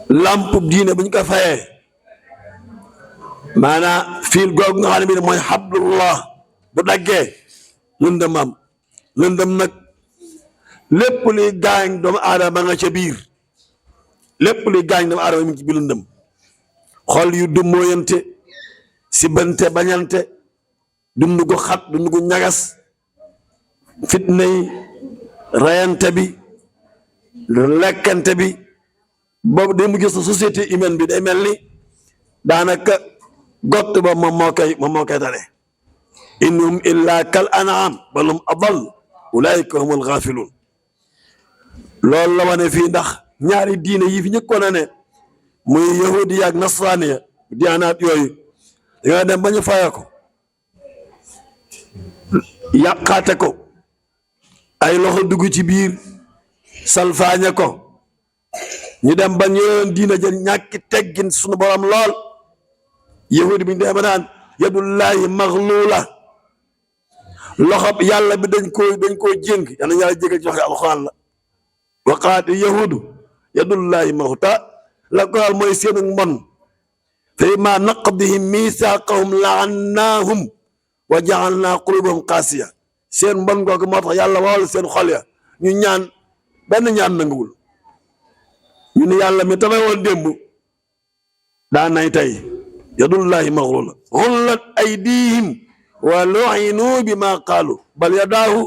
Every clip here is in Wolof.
lamp diine buñ ko fayee maanaam fiil googu nga xam ne bi mooy hablullah bu daggee lëndëm am lëndëm nag lépp luy gaañ doomu aadama nga ca biir lépp luy gaañ doomu aadama mi ngi ci biir lëndëm xol yu dummóoyante sibante bañante dund gu xat dund gu ñagas fitna yi rayante bi lekkante bi boobu day mujj sa société humaine bi day mel ni daanaka gott ba moom moo koy tane innahum illa kal an'am bal hum adall ulaika humul ghafilun loolu la wane fii ndax ñaari diine yi fi ñëkkoon a ne muy yahudi ak nasraaniya diyaanaat yooyu dañoo dem ba ñu faya ko yàqaate ko ay loxo dugg ci biir salfaañe ko ñu dem ba ñu leen diina jël ñàkki teggin suñu borom lool yahudi bi ñu dem ba naan yadullahi maxluula loxo yàlla bi dañ koo jéng yàlla yàlla jégal ci waxe alxuraan la waqaat yahudu yadullahi maxluula la ko waral mooy seen mbon fa ma naqdihim misaaqahum laannaahum wa jaalna qulubahum qaasiya seen mbon googu moo tax yàlla wawal seen xol ya ñu ñaan benn ñaan nanguwul ñu ne yàlla mi tabe woon démb daa nay tey yadullahi maxluula xullat aydihim wa lu'inu bima qaalu bal yadaahu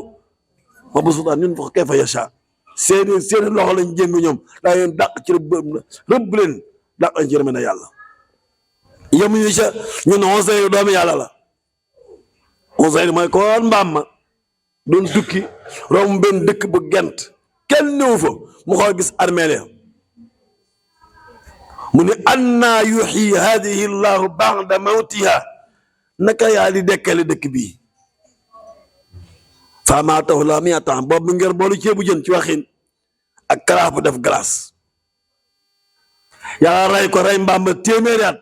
mabsuutaan ñun fa kayfa yashaa seeni loxo lañ jéng ñoom daa leen dàq ci rëbb leen dàq lañ ci rëme na yàlla yemuñu ca ñun Useyr doomu yàlla la Useyr mooy ko woon mbaam ma doon tukki romb benn dëkk bu gent kenn néew fa mu xool gis armeel ya mu ne annaa yuxyi hadihi llahu ba'da mawtiha naka yaa di dekkale dëkk bii faamaatahu la mi'ata am boobu ngir boolu ceebu jën ci waxin ak karaaf bu def glace yàlla rey ko rey mbaam ba téeméeri at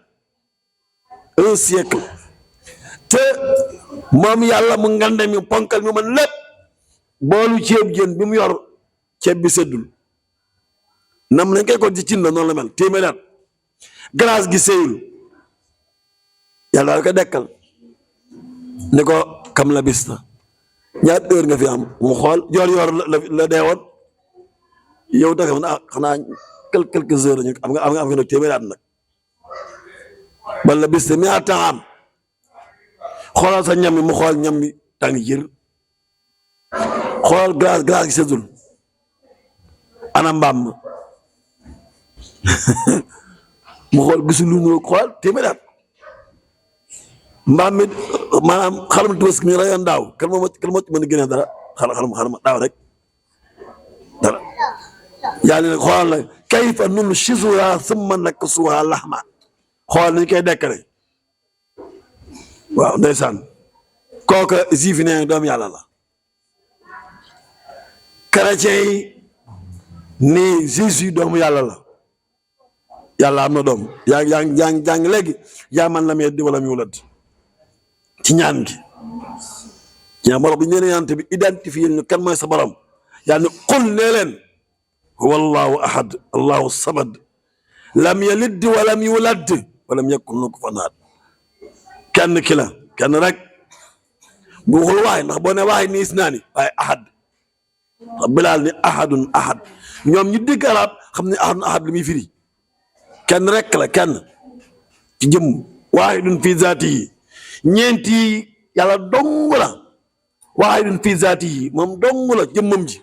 un siècle te moom yàlla mu ngande mi ponkal mi man lépp boolu ceebu jën bi mu yor ceeb bi seddul nam nañ koy ko ci cin la noonu la mel téeméeri at glace gi seyul yàlla daal ko dekkal ni ko kam la bis na ñaat heure nga fi am mu xool joor yor la deewoon yow da nga xanaa quelques heures ñu am nga nag téeméeri at nag bala bis te mi a temps am xoolal sa ñam bi mu xool ñam bi tàng jër xoolal glace gi seddul ana mbaam ma mu xool gisul lu ñu xool téeméeri at mbaam mi maanaam xarum Tabaski mi rayoon daaw kan moo ci mën a génne dara xarum daaw rek dara yàlla ne xoolal la kayfa nunshizuha summa naksuha lahma xool nañu koy dekkale waaw ndeysaan kooka juif yi nee doom yàlla la chrétien yi nii Jésus doomu yàlla la yàlla am na doom yaa ngi jàng léegi yaa man lam yalid walam yulad ci ñaan gi ñaan borom bi ñu nee ñaante bi identifié ñu kan mooy sa borom yaa ne qul nee leen huwa allahu ahad allahu samad lam yalid walam yulad walam yakun lahu kufuwan ahad kenn ki la kenn rek bu waxul waay ndax boo ne waay ni isnaani waaye ahad bilaal ni ahadun ahad ñoom ñu dégg arab xam ne ahadun ahad li muy firi kenn rek la kenn ci jëm waahidun fi zaati yi ñeenti yàlla dong la waahidun fi zaati yi moom dong la jëmmam ji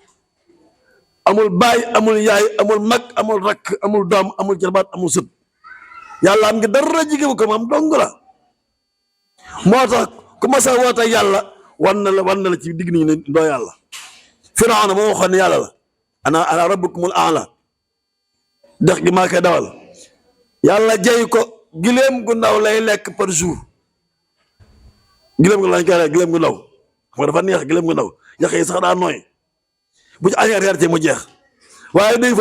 amul baay amul yaay amul mag amul rakk amul doom amul jarbaat amul sët yàlla am ngi dara jigéen ko moom dong la moo tax ku ma sa woote yàlla wan na la ci digg nañu ne doo yàlla Firawna moo waxoon ne yàlla la ana rabbukumul a'la dex gi maa koy dawal yàlla jey ko gileem gu ndaw lay lekk par jour gileem gu lañ koy lekk gileem gu ndaw xam nga dafa neex gileem gu ndaw yax yi sax daa nooy bu ci añee reer ci mu jeex waaye day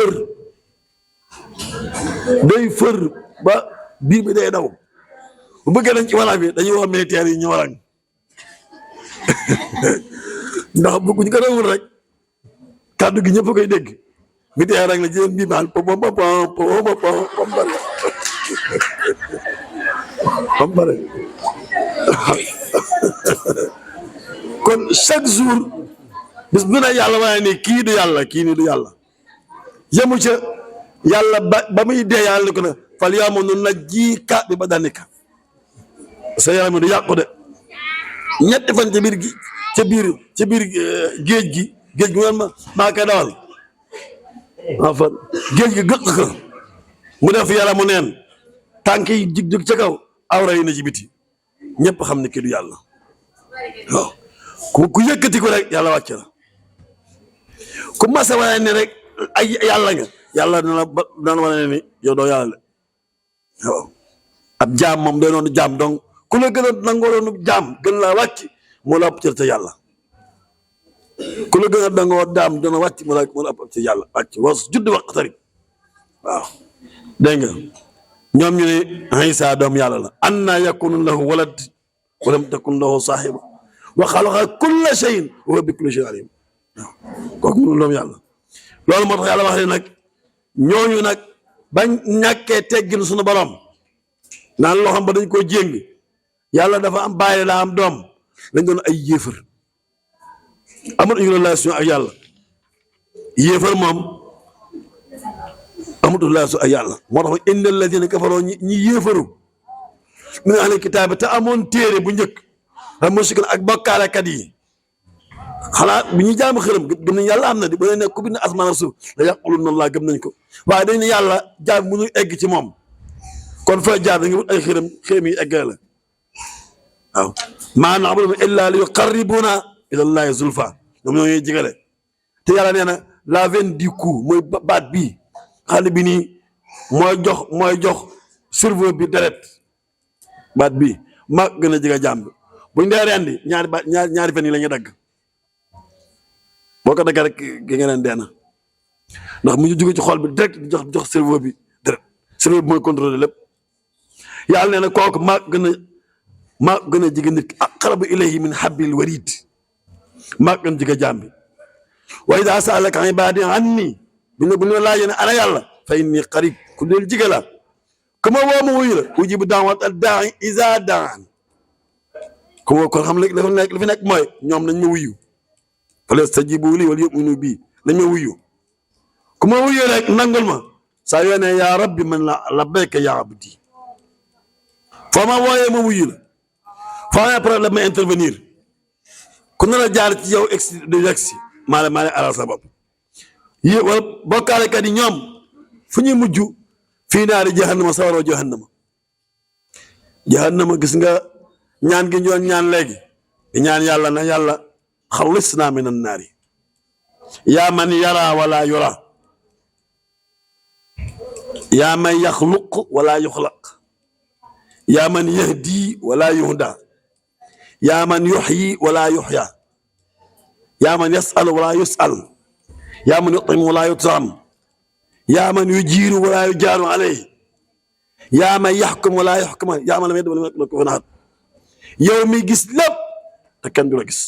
fër ba biir bi day daw bu bëggee nañ ci wala bi dañuy wax militaire yi ñu warang ndax bëgguñ ko dawul rek kàddu gi ñëpp koy dégg bi dee rek la jigéen bii maan pom pom pom pom pom pare kon chaque jour bis bu ne yàlla waaye ni kii du yàlla kii ni du yàlla yemu ca yàlla ba muy dee yàlla ko ne fal yaamunu najjiika bi badanika sa yaram mi du yàqu de ñetti fan ca biir géej gi ngeen maa koy dawal enfin géej gi gëq ko mu def yaramu neen tànk yi jig ca kaw awra yi na ci biti ñëpp xam ne kii du yàlla waaw ku yëkkati ko rek yàlla wàcc la ku masa wane ne rek ay yàlla nga yàlla dana wane ne ni yow doo yàlla de waaw ab jaam moom day noonu jaam donc ku la gën a nangoo doonu jaam gën laa wàcc moo la ëpp cër ca yàlla ku la gën a nangoo jaam dana wàcc moo la ëpp ca yàlla wàcc was judd waqtarib waaw dégg nga ñoom ñu ne Iisaa doom yàlla la anna yakunu lahu walad wa lam takun lahu saahiba wa xalaqa kulla shay'in wa huwa bi kulli shay'in alim waaw kooku mënul doom yàlla loolu moo tax yàlla wax ne nag ñooñu nag bañ ñàkkee teggin suñu borom naan loo xam ba dañ koo jéng yàlla dafa am bàyyi daa am doom lañ doon ay yéefar amul une relation ak yàlla yéefar moom amul relation ak yàlla moo tax inna alladina kafaroo ñi yéefaru min ahli kitaab te amoon téere bu njëkk ak musikan ak bokkaalekat yi xanaa bi ñuy jaam xërëm gëm nañ yàlla am na di ba ne ku bind asmaan ak suuf la yaqulun noonu laa gëm nañ ko waaye dañ ne yàlla jaam mënul egg ci moom kon fa jaar da nga wut ay xërëm yi eggale la waaw maa na'buduhum illaa li yuqarribuna ila llahi zulfa ñoom ñoo ñuy jigale te yàlla nee na la veine du cou mooy baat bii xale bi nii mooy jox cerveau bi deret baat bii maa gën a jege jaam bi buñ dee rendi ñaari fen yi la ñuy dagg boo ko daggee rek gi nga leen dee na ndax mu ñu jóge ci xol bi direct di jox cerveau bi direct cerveau bi mooy contrôler lépp yàlla nee na kooku maa gën a jege nit ki aqrabu ilayhi min hablil warid maa gën a jege jaam bi wa idaa sa'alaka ibaadi anni bu ñu laajee ne ana yàlla fa inni qarib ku del jige la ku ma woo ma wuyu la ujibu da'wata daa'i izaa da'an ku ma kon xam li fi nekk mooy ñoom nañ ma wuyu falyastajibu lii wal yu'minu bii nañ ma wuyu ku ma wuyu rek nangul ma saa yoo ne yaa rabbi man labbayka yaa abdi foo ma wooyee ma wuyu la foo amee problème ma intervenir ku nar a jaar ci yow du yegsi maa la alal sa bopp yi wala bokkaalekat yi ñoom fu ñuy mujj fii naari jahannama sawaroo jahannama gis nga ñaan gi ñu doon ñaan léegi di ñaan yàlla na yàlla xallisna min annaari yaa man yara wala yura yaa man yaxluq wala yuxlaq yaa man yahdi wala yuhda yaa man yuxyi wala yuxya yaa man yasal wala yusal yaa man yutim wala yutam yaa man yujiiru wala yujaaru alayhi yaa man yaxkum wala yaxkuma yaa man lam yad wala ko naat yow mi gis lépp te kenn du la gis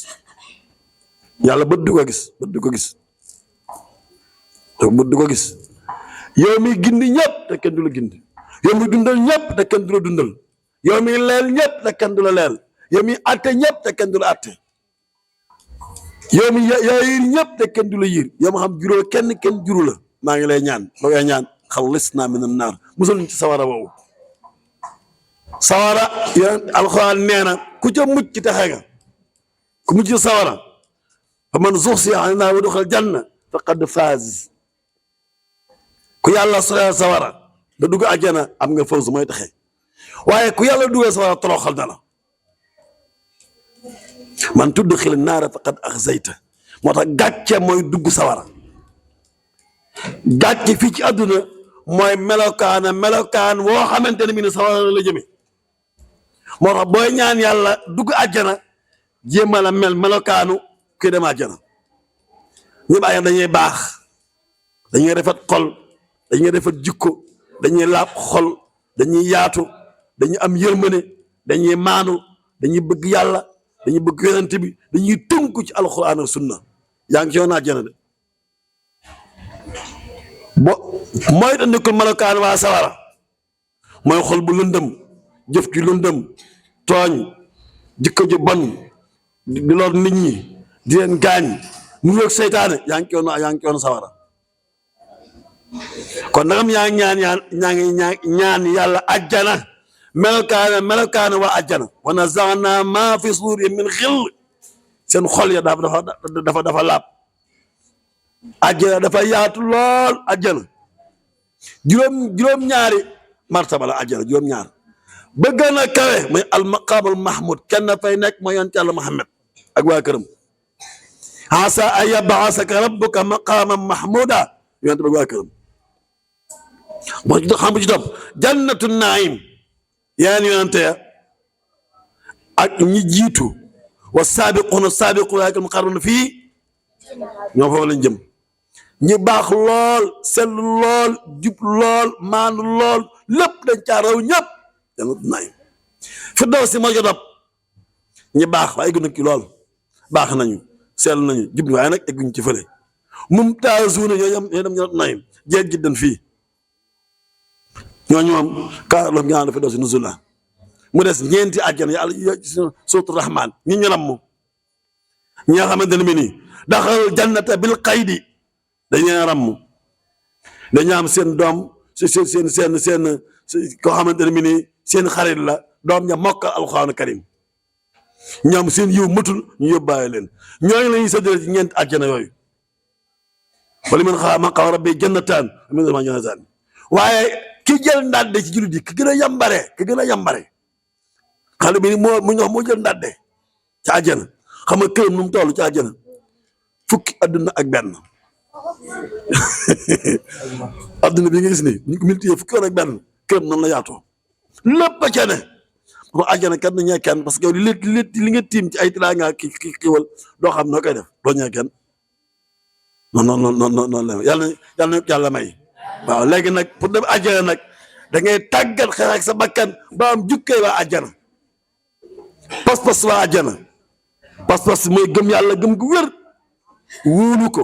yàlla bët du ko gis yow mi gindi ñëpp te kenn du la gindi yow mi dundal ñëpp te kenn du la dundal yow mi leel ñëpp te kenn du la leel yow mi atte ñëpp te kenn du la atte yow mi yaa yiir ñëpp te kenn du la yiir yow ma xam juróo kenn juru la maa ngi lay ñaan ba ngay ñaan xallisna minan naar musal ñu ci sawara woowu sawara yéen alxuraan nee na ku ca mucc ci texe nga ku mucc ci sawara fa man zuxziha anin naari wa udxila janna faqad faaz ku yàlla soreel sawara da dugg àjjana am nga fawz mooy texe waaye ku yàlla dugal sawara toroxal na la man tudxil naara faqad axzayta moo tax gàcce mooy dugg sawara gàcce fii ci àdduna mooy melokaan woo xamante ne bi ne sawara la jëme moo tax booy ñaan yàlla dugg àjjana jéemal a melokaanu kuy dem àjjana ñëpp àjjana dañuy baax dañuy rafet xol dañuy rafet jikko dañuy laab xol dañuy yaatu dañuy am yërmande dañuy maanu dañuy bëgg yàlla dañuy bëgg yonent bi dañuy tënku ci alxuraan ak sunna yaa ngi ci yoon àjjana de bo mooy tandikul melokaan waa sawara mooy xol bu lëndëm jëf ju lëndëm tooñ jikko ju bon di lor nit ñi di leen gaañ mu roog seytaane yaa ngi yoon sawara kon nagam yaa ngi ñaan yàlla ajjana melokaana waa ajjana wa nazana ma fi suuri min xill seen xol ya dafa laab ajjana dafa yaatu lool ajjana juróom-ñaari martaba la ajjana juróom-ñaar ba gën a kawe mooy al maqaamul mahmud kenn fay nekk mooy yonent yàlla Muhammad ak waa këram asa an yab'asaka rabbuka maqaaman mahmuda yonent bi ak waa këram moo ci xam bu ci topp jannatu naim yeen yonente ya ak ñi jiitu wa saabiquuna al muqarrabuuna fii ñoo foofu lañ jëm ñi baax lool sell lool jub lool maandu lool lépp dañ caa raw ñëpp jannatu naim firdawsi moo ci topp ñi baax waaye eggu nañ ci lool baax nañu sell nañu jub waaye nag egguñ ci fële mumtaazuuna ñoo dem jannatu naim jeeg jiddan fii ñooñu moom kaar la ñaan fi daw si nuzula mu des ñeenti àjjana yàlla suuratu rahmaan ñi ñu nam moom ñi nga xamante ne bi nii daxal jannata bil qaydi dañuy ram dañu am seen doom seen koo xamante ne bi nii seen xarit la doom ña mokkal alxuraanu karim ñoom seen yiw matul ñu yóbbaale leen ñooñu la ñuy séddale ci ñeenti àjjana yooyu wala man xaa maqaama rabbi jannataan min ma jannataan waaye ki jël ndàdde ci jullit yi ki gën a yambare xale bi moo jël ndàdde ci àjjana xam nga këram nu mu toll ci àjjana fukki adduna ak benn adduna bi nga gis ni ñu ko multiplié fukki yoon ak benn këram noonu la yaatoo lépp a ca ne mo àjjana kat na ñee kenn parce que li nga tiim ci ay tiraanga ki xiwal doo xam noo koy def doo ñee kenn noonu la yàlla may waaw léegi nag pour dem àjjana nag da ngay tàggat xeex ak sa bakkan ba am jukkee waa àjjana pas-pas waa àjjana pas-pas mooy gëm yàlla gëm gu wér wóolu ko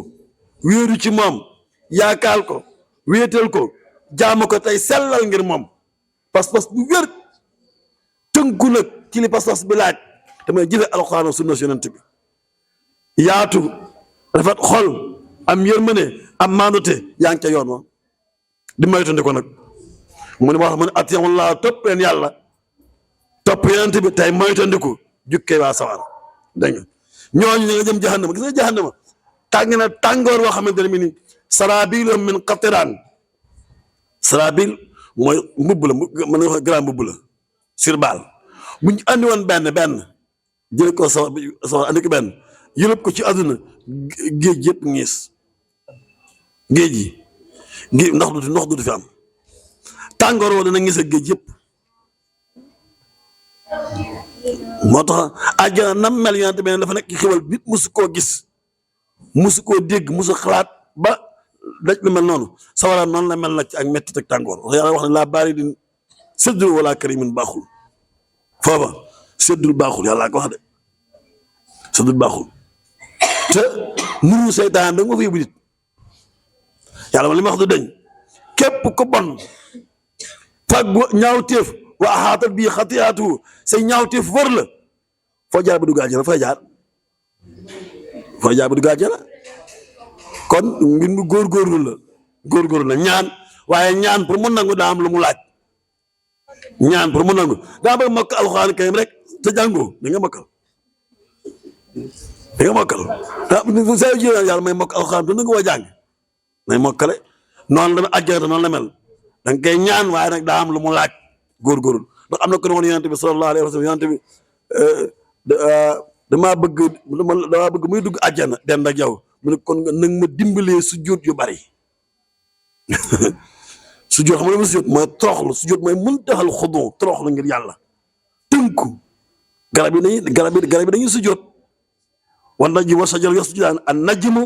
wéeru ci moom yaakaar ko wéetal ko jaamu ko tey sellal ngir moom pas-pas bu wér tënku nag ci li pas-pas bi laaj te mooy jëfe alxuraan sunna yonent bi yaatu rafet xol am yërmande am maandute yaa ngi ca yoon wa di moytandiku nag mu ne wax mu ne atiyullah topp leen yàlla topp yonent bi tey moytandiku jukkee waa sawar dégg nga ñooñu ñu nga jëm jahannama gis nga jahannama tàng na tàngoor boo xamante ne mi ni sarabilum min qatiraan sarabil mooy mbubb la mën nga wax grand mbubb la sirbal buñ andi woon benn jël ko sawar andi ko benn yëlëb ko ci àdduna géej yëpp ngiis géej yi ndox du fi am tàngoor woo dana ngis a géej yëpp moo tax àjjana nam mel yonent bi dafa nekk xewal nit musu koo gis musu koo dégg musu xalaat ba daj lu mel noonu sawara noonu la mel nag ci ak mettit ak tàngoor wax yàlla wax ne laa baari din séddul wala karimin baaxul foofa séddul baaxul yàlla ko wax de séddul baaxul te nuru seytaan da nga fa yóbbu nit yàlla ma li ma wax du dañ képp ko bon fag ñaawteef wa axaatat bii xatiyaatu say ñaawteef wër la foo jaar ba dugg àjjana fooy jaar ba dugg àjjana kon ngir mu góorgóorlu la ñaan waaye ñaan pour mu nangu daa am lu mu laaj ñaan pour mu nangu daa bëgg mokk alxuraan kayim rek te jàngoo da nga mokkal saa yu jëlee yàlla may mokk alxuraan te nangu waa jàng may mokkale noonu la àjjana noonu la mel da nga koy ñaan waaye nag daa am lu mu laaj góorgóorlu ndax am na ko ne woon yonent bi sallallahu alayhi wa sallam yonent bi damaa bëgg muy dugg àjjana dend ak yow mu ne kon nag ma dimbalee sujjóot yu bari sujjóot xam nga ma sujjóot mooy toroxlu sujjóot mooy muntaxal xudu toroxlu ngir yàlla tënku garab yi dañuy sujjóot wan najmu wa sajar yasjudaan an najmu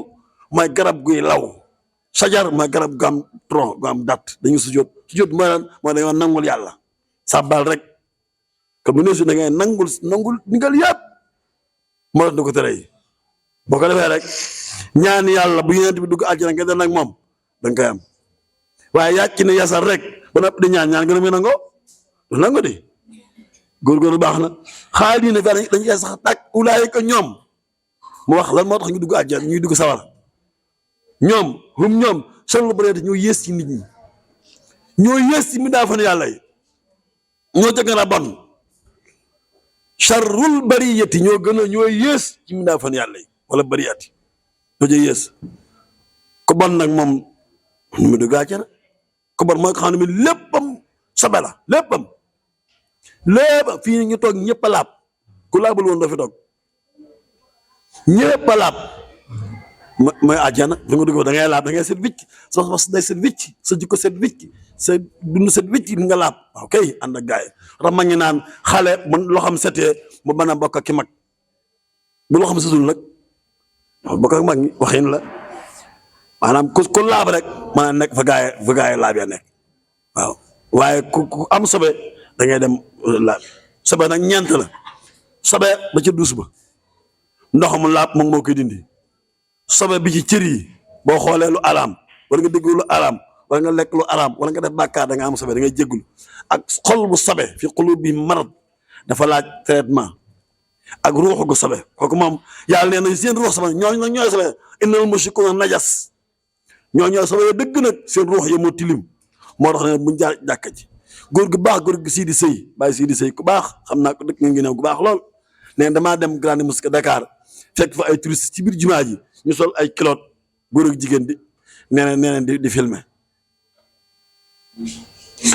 mooy garab guy law sajar mooy garab gu am tronc gu am dat dañuy sujjóot mooy lan mooy dañoo nangul yàlla sàbbal rek que bu ne su da ngay nangul ndigal yëpp moo tax na ko tere yi boo ko defee rek ñaan yàlla bu yonent bi dugg àjjana nga den nag moom da nga koy am waaye yàcc ne yasar rek ba noppi di ñaan gën a muy nangoo du nango di góorgóorlu baax na xaalidina fiihaa dañ koy sax tàkk ulaayika ñoom mu wax lan moo tax ñu dugg àjjana ñuy dugg sawar ñoom ñoom sharrul bariyati ñoo yées ci nit ñi ñoo yées ci mbindaafanu yàlla yi ñoo ca gën a bon sharrul bariyati ñoo yées ci mbindaafanu yàlla yi wala bariyati ñoo ca yées ku bon nag moom ñu mu dugg àjjana ku bon mooy ko xam ne mi léppam sobe la lépp fii ñu toog ñëpp a laab ku laabul woon doo fi toog ñëpp a laab mooy àjjana fi nga dugg da ngay laab da ngay set wicc sa bos day set wicc sa jikko set wicc sa dund set wicc nga laab waaw kay ànd ak gaay tax ma ngi naan xale man loo xam setee mu mën a bokk ak ki mag bu loo xam setul nag bokk ak mag ñi waxin la maanaam ku laab rek mën a nekk fa gaay laab ya nekk waaw waaye ku am sobe da ngay dem laab sobe nag ñeent la sobe ba ca duus ba ndox mu laab moom moo koy dindi sobe bi ci cër yi boo xoolee lu araam wala nga dégg lu araam wala nga lekk lu araam wala nga def bàkkaar da nga am sobe da ngay jéggul ak xol bu sobe fi xulub bi marad dafa laaj traitement ak ruuxu gu sobe kooku moom yàlla nee na seen ruux sobe ñooñu nag ñooy sobe innal mushrikuuna najas ñooy sobe yo dëgg nag seen ruux ya moo tilim moo tax ne buñ jaar jàkka ji góor gu baax góor gu Sidi Sey bàyyi Sidi Sey ku baax xam naa ko dëkk nga ngi new ku baax lool nee damaa dem Grande Mosquée Dakar fekk fa ay touristes ci biir jumaa ji ñu sol ay kiloot góor ak jigéen di nee na di filmer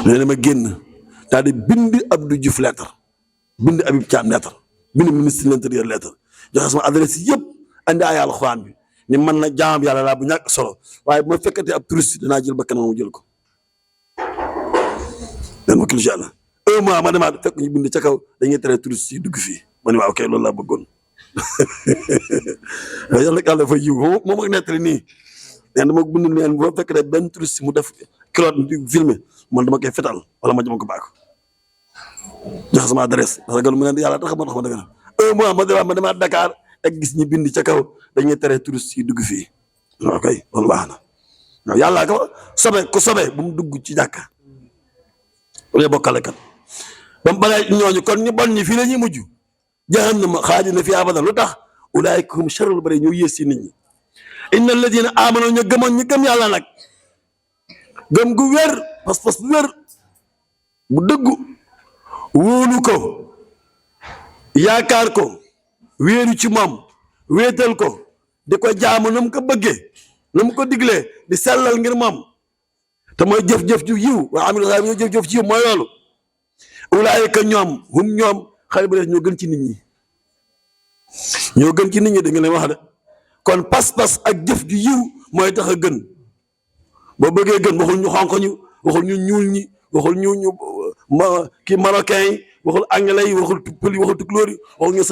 nee na ma génn daal di bind Abdou Diouf lettre bind Habib Thiam lettre bind ministre de l'intérieur lettre joxe sama adresse yëpp andi ay alxuraan bi ni man na jaam yàlla laa bu ñàkk solo waaye bu ma fekkatee ab touriste danaa jël ba kanam mu jël ko den ma kilisi yàlla un mois ma demaat fekk ñu bind ca kaw dañuy tere touriste yi dugg fii ma ne waaw ok loolu laa bëggoon yàlla yàlla dafa yiw moom ak nettali nii nee dama bind leen boo fekk ne benn touriste mu def kiloot di filmé man dama koy fetal wala ma jëm ko baako jox sama adresse parce que mu ne yàlla tax ma dëgg na un mois ma demaat Dakar ak gis ñi bind ca kaw dañuy tere touriste yi dugg fii waaw kay loolu baax na waaw yàlla ko ku sobe bu mu dugg ci jàkka wala bokkale kat ba mu balee ñooñu kon ñu bon ñi fii la ñuy mujj jahannama xaalidina fiihaa abadan lu tax ulaa'ika hum sharrul bariyya ñoo yées ci nit ñi inna alladina amanu ñu gëmoon ñu gëm yàlla nag gëm gu wér pas-pas bu wér bu dëggu wóolu ko yaakaar ko wéeru ci moom wéetal ko di ko jaamu na mu ko bëggee na mu ko diglee di sellal ngir moom te mooy jëf-jëf ju yiw wa amilu saalihaat ñoo jëf-jëf ci yiw mooy loolu ulaayika ñoom hum ñoom xale bu ñoo gën ci nit ñi ñoo gën ci nit ñi da nga leen wax de kon pas-pas ak jëf ju yiw mooy tax a gën boo bëggee gën waxul ñu xonq ñu waxul ñu ñuul ñi waxul ñu kii marocain yi waxul anglais yi waxul pël yi waxul tukulóor yi waxul ñu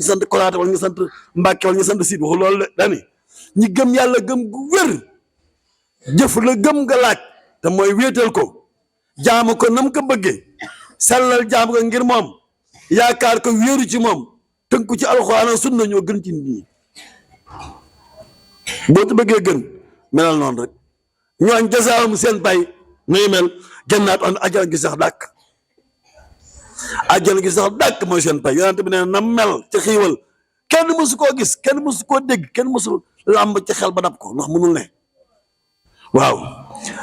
sant Konaté wala ñu sant Mbàkke wala ñu sant Siid waxul loolu de dani ñi gëm yàlla gëm gu wér jëf la gëm nga laaj te mooy wéetal ko jaamu ko nam ko bëggee sellal jaamu ko ngir moom yaakaar ko wéeru ci moom tënku ci alxuraan sunna ñoo gën ci nit ñi boo ci bëggee gën melal noonu rek ñooñ jasaawum seen pay nuy mel jannaat on ajjana gi sax dàkk ajjana gi sax dàkk mooy seen pay yonent bi nee na mel ci xiiwal kenn mësu koo gis kenn mësu koo dégg kenn mësu làmb ci xel ba dab ko ndax mënul ne waaw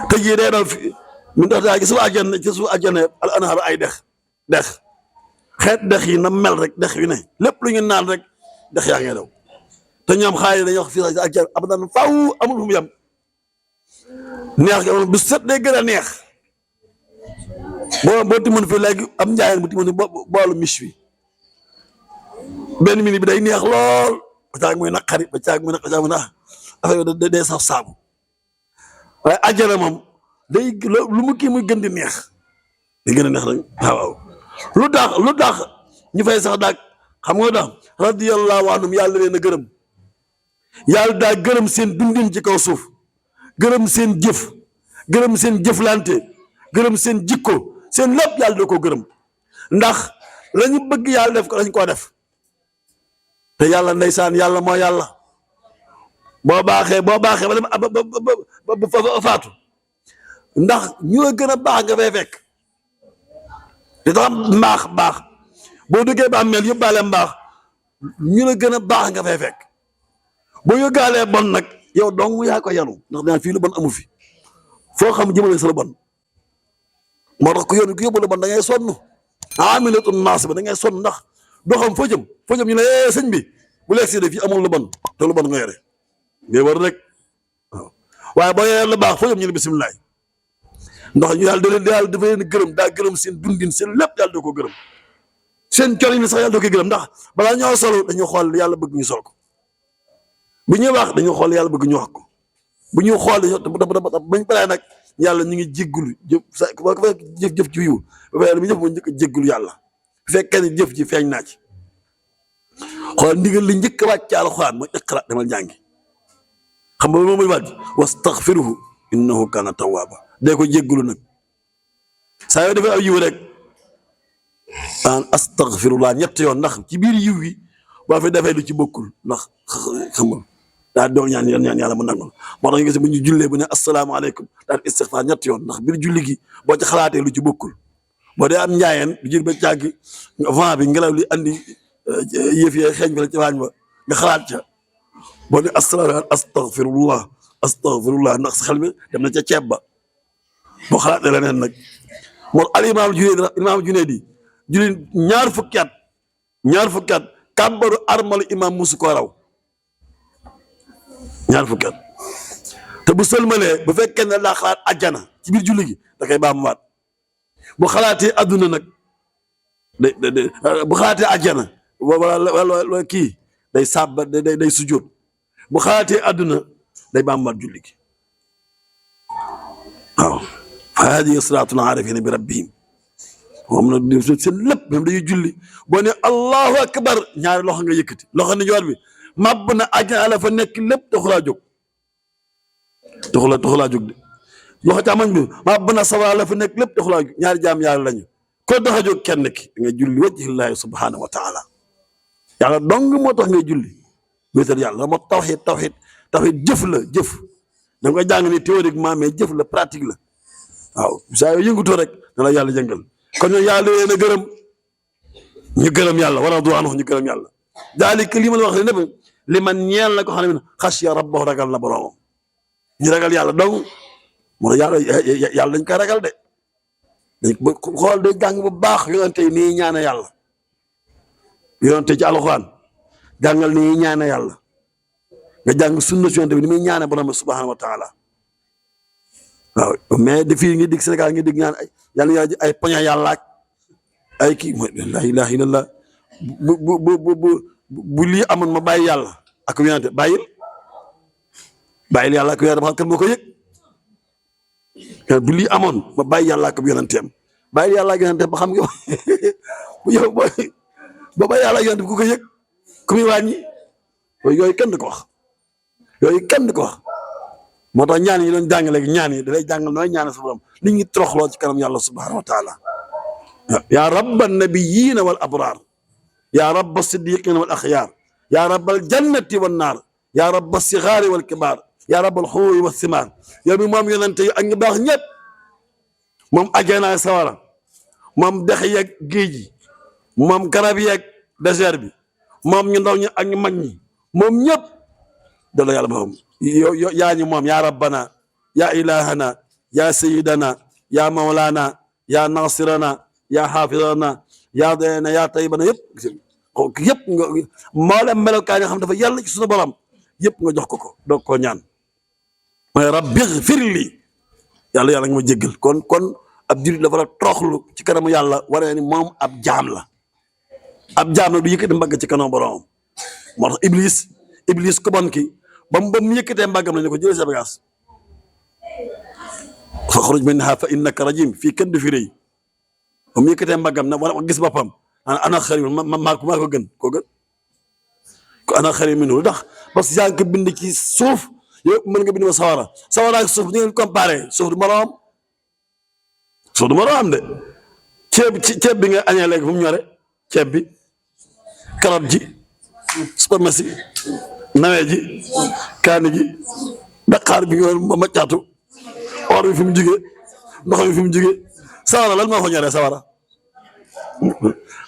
te jii day doon fi mu ndax daa gis su àjjana al anhar ay dex xeet dex yi na mel rek dex yu ne lépp lu ñu naan rek dex yaa ngi daw te ñoom xaay dañuy wax fii sax àjjana abadan faaw amul fu mu yem neex gi amul bu set day gën a neex boo timoon fii léegi am njaayeen bu timoon boolu mich bi benn minute bi day neex lool ba caag muy naqari ba caag muy naqari affaire bi day saf saabu waaye àjjana moom day lu mu kii muy gën di neex day gën a neex rek waaw lu tax ñu fay sax daag xam nga dax radiyallahu anhum yàlla leen a gërëm yàlla daa gërëm seen dundin ci kaw suuf gërëm seen jëf gërëm seen jëflante gërëm seen jikko seen lépp yàlla da ko gërëm ndax lañu bëgg yàlla def ko lañ koo def te yàlla ndeysaan yàlla moo yàlla boo baaxee ba dem ba faatu ndax ñu la gën a baax nga fay fekk di tax baax boo duggee ba mel yóbbaale mbaax ñu la gën a baax nga fay fekk boo yóggaalee bon nag yow dong yaa ko yanu ndax daan fii lu bon amu fi foo xam jëmale sa lu bon moo tax ku yóbbu lu bon da ngay sonn amilatun naas ba da ngay sonn ndax doo xam foo jëm ñu ne sëñ bi bu lekk si de fii amul lu bon te lu bon nga yore ngay war rek waaw waaye boo yoree lu baax foo jëm ñu ne bisimilah ndax ñu yàlla dafa leen gërëm daa gërëm seen dundin seen lépp yàlla da ko gërëm seen colin sax yàlla da ko gërëm ndax balaa ñoo solo dañu xool yàlla bëgg ñu sol ko bu ñuy wax dañu xool yàlla bëgg ñu wax ko bu ñuy xool bañ paree nag yàlla ñu ngi jéggulu jëf ci yiw ba pare mi jëf moo njëkk a jéggulu yàlla bu fekkee ne jëf ji feeñ naa ci xool ndigal li njëkk a wàcc ci alxuraan mooy iqra demal jàngi xam nga moom mooy wàcc wastaghfiruhu innahu kana tawwaba dee ko jéggulu nag saa yoo defee aw yiw rek an astaghfirullah ñett yoon ndax ci biir yiw yi boo fi defee lu ci bokkul ndax xamul daal doon ñaan yàlla mu nangul moo tax ñu gis bu ñu jullee bu ne asalaamaaleykum daal istighfar ñett yoon ndax biir julli gi boo ci xalaatee lu ci bokkul boo dee am njaayeen du jël ba càgg vent bi ngelaw li andi yëf yi xeeñ fa la ci waañ ba nga xalaat ca boo ne astaghfirullah ndax sa xel mi dem na ca ceeb ba boo xalaatee leneen nag moo al imaam Junayd julli ñaar fukki at kàbbaru armalu imaam musu ko raw ñaar fukki at te bu sëlmalee bu fekkee ne daa xalaat àjjana ci biir julli gi da koy baamuwaat bu xalaatee adduna nag bu xalaatee àjjana wala kii day sàbba day sujjóot bu xalaatee adduna day baamuwaat julli gi waaw fa haadihi salaatul aarifiina bi rabbihim moom nag seen lépp même dañuy julli boo ne allahu akbar ñaari loxo nga yëkkati loxo ni joor bi màbb na àjjana la fa nekk lépp taxulaa jóg taxulaa jóg de loxo càmmoñ bi màbb na sawara la fa nekk lépp taxulaa jóg ñaari jaam yàlla lañu ko tax a jóg kenn ki da ngay julli wajhillahi subhanahu wa taala yàlla dong moo tax ngay julli wéetal yàlla moo tawhid jëf la jëf da nga jàng ni théoriquement mais jëf la pratique la waaw saa yoo yëngutoo rek na la yàlla jëngal kon ñoom yàlla leen a gërëm ñu gërëm yàlla wala du wax ñu gërëm yàlla daalika li ma la wax lépp li man ñeel na ko xam ne xashiya rabbahu ragal na boroomam ñu ragal yàlla donc moo tax yàlla dañ koy ragal de dañ xool day jàng bu baax yonente yi nii ñaane yàlla yonente ci alxuraan jàngal nii ñaane yàlla nga jàng sunna si yonente bi ni muy ñaane borom subhanahu wa taala waaw mais de fii ngi dig Sénégal ngi dig ñaan ay yàlla ay poña yàlla ak ay kii mooy la ilaha illallah bu lii amoon ma bàyyi yàlla ak yonente bàyyil yàlla ak yonente ba xam kan moo ko yëg bu lii amoon ma bàyyi yàlla ak yonenteem bàyyil yàlla ak yonenteem ba xam nga yow ba bàyyi yàlla ak yonente bi ku ko yëg ku muy wàññi yooyu kenn du ko wax moo tax ñaan yi doon jàng léegi ñaan yi da lay jàngal nooy ñaan sa borom li ñuy toroxloo ci kanam yàlla subhanahu wa taala yaa rabba nabiyyiina wal abraar yaa rabba siddiqiina wal axyaar yaa rabbal jannati wan naar yaa rabba sigaari wal kibaar yaa rabbal xuuri wa simaar yow mi moom yonente yi ak ñu baax ñëpp moom ajjana sawara moom dex yeeg géej yi moom garab yeeg désert bi moom ñu ndaw ñi ak ñu mag ñi moom ñëpp dala yàlla moom yaa ñu moom yaa rabbana yaa ilahana yaa sayidana yaa mawlana yaa nasirana yaa xaafidana yaa dayana yaa taybana yëpp nga mboolem melokaan nga xam dafa yàlla ci suñu borom yëpp nga jox ko doog koo ñaan mooy rabbi xfir li yàlla nga ma jéggal kon ab jurit la fa la toroxlu ci kanamu yàlla waree ni moom ab jaam la du yëkkati mbagg ci kanamu boromam moo tax iblis ko bon ki ba mu yëkkatee mbàggam la ne ko jëlee sa bagaas faxruj minhaa fa innaka rajim fii kenn du fi rëy ba mu yëkkatee mbàggam na wala gis boppam ana xayrun maa ko gën ko ana xayrun minhu lu tax parce que yaa ngi ko bind ci suuf yow mën nga bind ma sawara ak suuf ñu ngeen comparé suuf du moroom de ceeb bi nga añee léegi fu mu ñore ceeb bi carotte ji supermesi nawee ji kaani ji daqaar bi nga ma caatu or bi fi mu jugee ndox mi fi mu jógee sawara lan moo ko ñoree sawara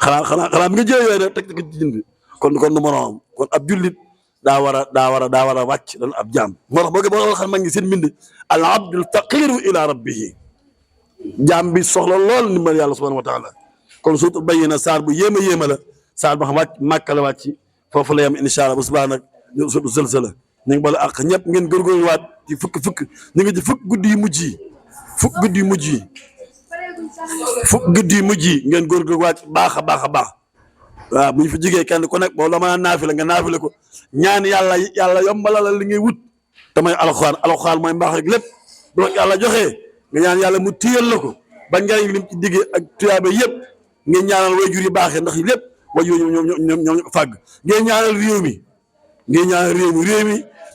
xanaa bi nga jëlee yooyu rek teg ci jën bi kon du mën a am kon ab jullit daa war a wàcc dan ab jaam moo tax boo xam mag ngi seen mbind al abdul faqiru ila rabbihi jaam bi soxla lool ndimbal yàlla subhanahu wa taala kon suutul bayyina saar bu yéema yéema la saar boo xam wàcc màkka la wàcc foofu la yem incha allah bu subaa nag suutu zëlzala ñu ngi bala ak ñëpp ngeen góorgóorluwaat ci fukk ñu ngi ci fukk guddi yu mujj yi fukk guddi yu mujj yi ngeen góorgóorluwaat baax a baax waaw bu ñu fi jigee kenn ku nekk boo la mën a naafila nga naafila ko ñaan yàlla yombalal la li ngay wut te mooy alxuraan mooy mbaax rek lépp bu la yàlla joxee nga ñaan yàlla mu téyal la ko ba njariñ lim ci diggee ak tuyaaba yëpp ngeen ñaanal waajur yu baaxee ndax lépp waajur ñoom ko fàgg ngeen ñaanal réew mi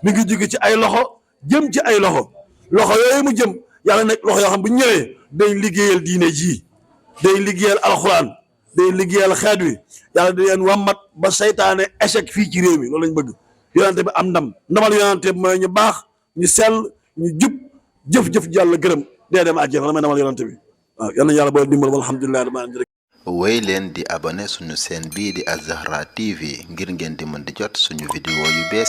mi ngi jóge ci ay loxo jëm ci ay loxo yooyu mu jëm yàlla nekk loxo yoo xam bu ñëwee day liggéeyal diine ji day liggéeyal alxuraan day liggéeyal xeet wi yàlla di leen wàmmat ba saytaane échec fii ci réew mi loolu lañ bëgg yonente bi am ndamal yonente bi mooy ñu baax ñu sell ñu jub jëf yàlla gërëm dee dem àjjana la may ndamal yonente bi waaw yal na yàlla boo dimbal walhamdulillahi rabbil alamin. wéy leen di abonné suñu chaîne bii di Al Zahra TV ngir ngeen di mën di jot suñu vidéo yu bees